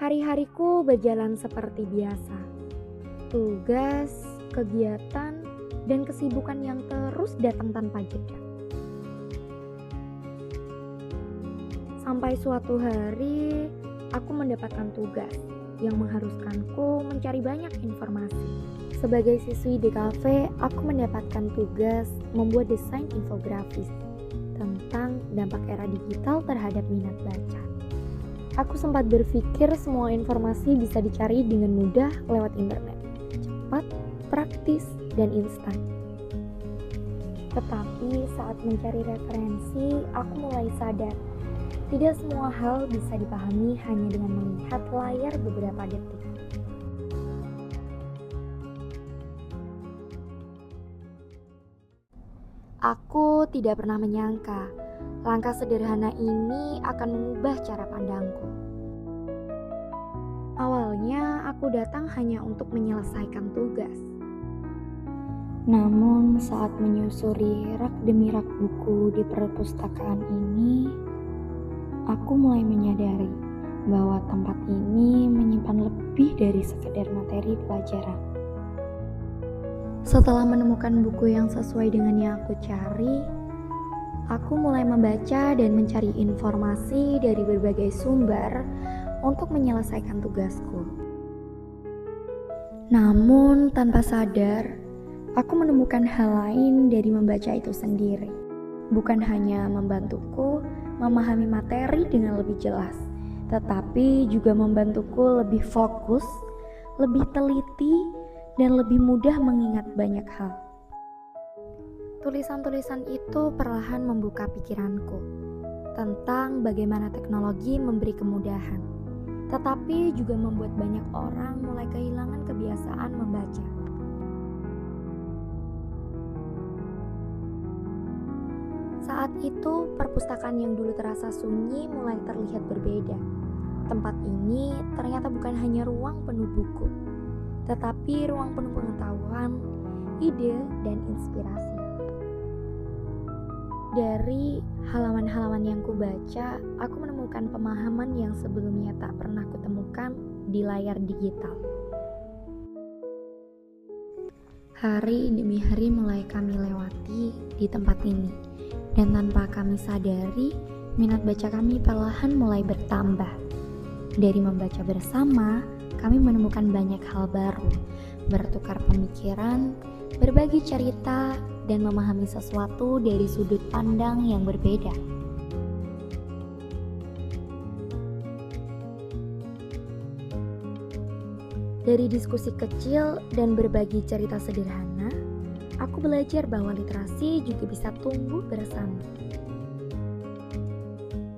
Hari-hariku berjalan seperti biasa. Tugas, kegiatan, dan kesibukan yang terus datang tanpa jeda. Sampai suatu hari, aku mendapatkan tugas yang mengharuskanku mencari banyak informasi. Sebagai siswi di kafe, aku mendapatkan tugas membuat desain infografis tentang dampak era digital terhadap minat baca. Aku sempat berpikir semua informasi bisa dicari dengan mudah lewat internet, cepat, praktis, dan instan. Tetapi saat mencari referensi, aku mulai sadar, tidak semua hal bisa dipahami hanya dengan melihat layar beberapa detik. Aku tidak pernah menyangka langkah sederhana ini akan mengubah cara pandangku. Awalnya aku datang hanya untuk menyelesaikan tugas. Namun saat menyusuri rak demi rak buku di perpustakaan ini, aku mulai menyadari bahwa tempat ini menyimpan lebih dari sekedar materi pelajaran. Setelah menemukan buku yang sesuai dengan yang aku cari, aku mulai membaca dan mencari informasi dari berbagai sumber untuk menyelesaikan tugasku. Namun tanpa sadar, aku menemukan hal lain dari membaca itu sendiri. Bukan hanya membantuku memahami materi dengan lebih jelas, tetapi juga membantuku lebih fokus, lebih teliti, dan lebih mudah mengingat banyak hal. Tulisan-tulisan itu perlahan membuka pikiranku tentang bagaimana teknologi memberi kemudahan, tetapi juga membuat banyak orang mulai kehilangan kebiasaan membaca. Saat itu, perpustakaan yang dulu terasa sunyi mulai terlihat berbeda. Tempat ini ternyata bukan hanya ruang penuh buku, tetapi ruang penuh pengetahuan, ide, dan inspirasi. Dari halaman-halaman yang kubaca, aku menemukan pemahaman yang sebelumnya tak pernah kutemukan di layar digital. Hari demi hari mulai kami lewati di tempat ini, dan tanpa kami sadari, minat baca kami perlahan mulai bertambah. Dari membaca bersama, kami menemukan banyak hal baru, bertukar pemikiran, berbagi cerita, dan memahami sesuatu dari sudut pandang yang berbeda. Dari diskusi kecil dan berbagi cerita sederhana, aku belajar bahwa literasi juga bisa tumbuh bersama.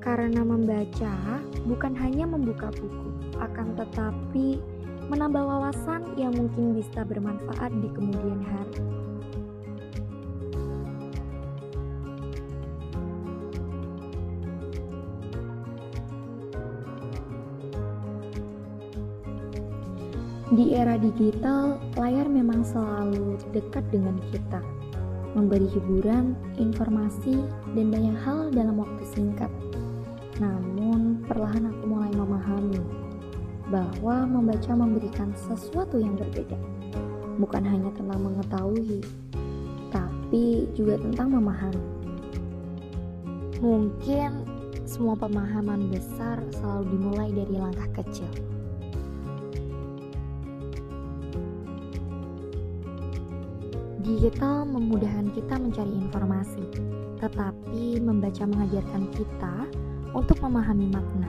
Karena membaca bukan hanya membuka buku, akan tetapi menambah wawasan yang mungkin bisa bermanfaat di kemudian hari. Di era digital, layar memang selalu dekat dengan kita, memberi hiburan, informasi, dan banyak hal dalam waktu singkat. Namun, perlahan aku mulai memahami bahwa membaca memberikan sesuatu yang berbeda. Bukan hanya tentang mengetahui, tapi juga tentang memahami. Mungkin semua pemahaman besar selalu dimulai dari langkah kecil. Digital memudahkan kita mencari informasi, tetapi membaca mengajarkan kita untuk memahami makna.